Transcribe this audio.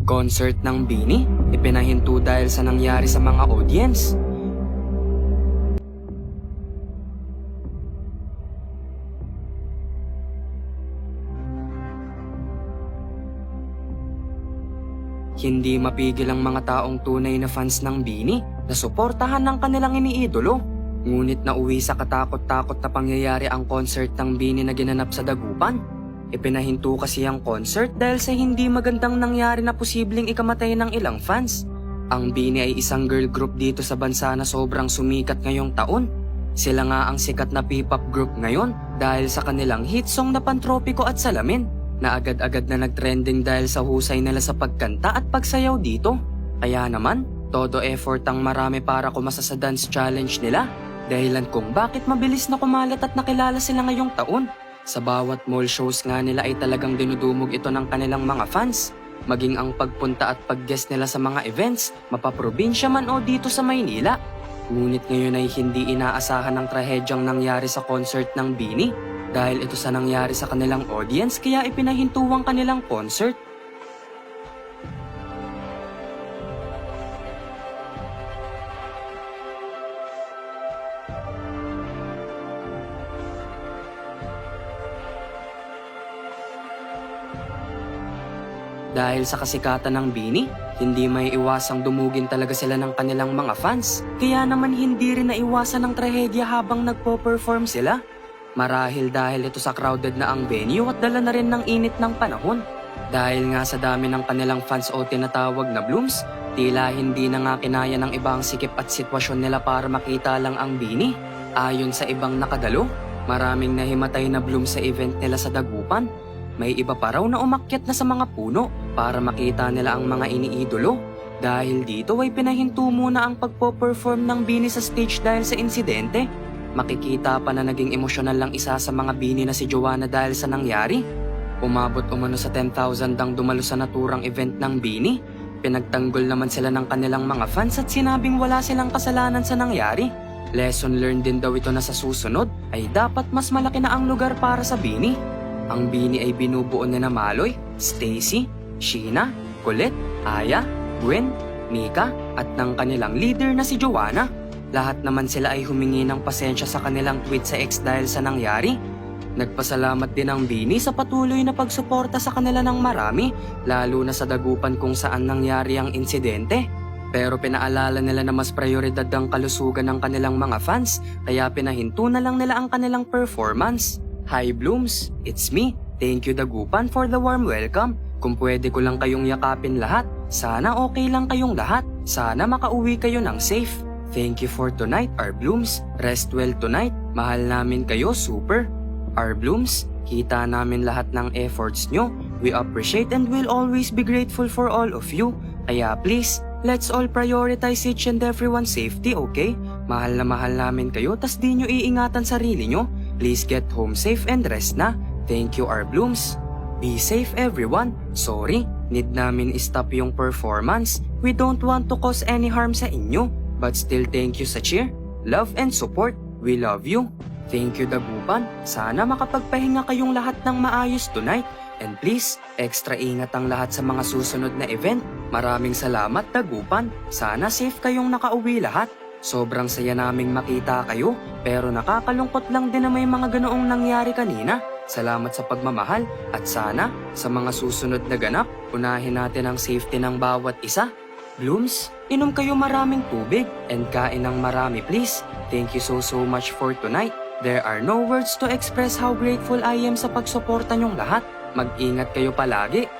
Concert ng BINI, ipinahinto dahil sa nangyari sa mga audience. Hindi mapigil ang mga taong tunay na fans ng BINI na suportahan ng kanilang iniidolo. Ngunit nauwi sa katakot-takot na pangyayari ang concert ng BINI na ginanap sa Dagupan. Ipinahinto kasi ang concert dahil sa hindi magandang nangyari na posibleng ikamatay ng ilang fans. Ang BINI ay isang girl group dito sa bansa na sobrang sumikat ngayong taon. Sila nga ang sikat na P-pop group ngayon dahil sa kanilang hit song na Pantropiko at Salamin, na agad-agad na nagtrending dahil sa husay nila sa pagkanta at pagsayaw dito. Kaya naman, todo effort ang marami para kumasa sa dance challenge nila. Dahilan kung bakit mabilis na kumalat at nakilala sila ngayong taon. Sa bawat mall shows nga nila ay talagang dinudumog ito ng kanilang mga fans. Maging ang pagpunta at pag-guest nila sa mga events, mapaprobinsya man o dito sa Maynila. Ngunit ngayon ay hindi inaasahan ang trahedyang nangyari sa concert ng BINI. Dahil ito sa nangyari sa kanilang audience kaya ipinahinto ang kanilang concert. Dahil sa kasikatan ng BINI, hindi may iwasang dumugin talaga sila ng kanilang mga fans. Kaya naman hindi rin naiwasan ng trahedya habang nagpo-perform sila. Marahil dahil ito sa crowded na ang venue at dala na rin ng init ng panahon. Dahil nga sa dami ng kanilang fans o tinatawag na blooms, tila hindi na nga kinaya ng ibang sikip at sitwasyon nila para makita lang ang BINI. Ayon sa ibang nakadalo, maraming nahimatay na blooms sa event nila sa Dagupan. May iba pa raw na umakyat na sa mga puno para makita nila ang mga iniidolo. Dahil dito ay pinahinto muna ang pagpo-perform ng BINI sa stage dahil sa insidente. Makikita pa na naging emosyonal lang isa sa mga BINI na si Joanna dahil sa nangyari. Umabot umano sa 10,000 ang dumalo sa naturang event ng BINI. Pinagtanggol naman sila ng kanilang mga fans at sinabing wala silang kasalanan sa nangyari. Lesson learned din daw ito na sa susunod ay dapat mas malaki na ang lugar para sa BINI. Ang BINI ay binubuo ni na Maloy, Stacy, Sheena, Colette, Aya, Gwen, Mika at ng kanilang leader na si Joanna. Lahat naman sila ay humingi ng pasensya sa kanilang tweet sa X dahil sa nangyari. Nagpasalamat din ang BINI sa patuloy na pagsuporta sa kanila ng marami, lalo na sa Dagupan kung saan nangyari ang insidente. Pero pinaalala nila na mas prioridad ang kalusugan ng kanilang mga fans, kaya pinahinto na lang nila ang kanilang performance. Hi Blooms, it's me. Thank you Dagupan for the warm welcome. Kung pwede ko lang kayong yakapin lahat, sana okay lang kayong lahat. Sana makauwi kayo ng safe. Thank you for tonight, our Blooms. Rest well tonight. Mahal namin kayo, super. Our Blooms, kita namin lahat ng efforts nyo. We appreciate and will always be grateful for all of you. Kaya please, let's all prioritize each and everyone's safety, okay? Mahal namin kayo, tas di nyo iingatan sarili nyo. Please get home safe and rest na. Thank you, our Blooms. Be safe everyone. Sorry, need namin stop yung performance. We don't want to cause any harm sa inyo. But still thank you sa cheer, love and support. We love you. Thank you Dagupan. Sana makapagpahinga kayong lahat ng maayos tonight. And please, extra ingat ang lahat sa mga susunod na event. Maraming salamat Dagupan. Sana safe kayong nakauwi lahat. Sobrang saya naming makita kayo. Pero nakakalungkot lang din na may mga ganoong nangyari kanina. Salamat sa pagmamahal. At sana, sa mga susunod na ganap, unahin natin ang safety ng bawat isa. Blooms, inom kayo maraming tubig and kain ng marami please. Thank you so much for tonight. There are no words to express how grateful I am sa pagsuporta nyong lahat. Mag-ingat kayo palagi.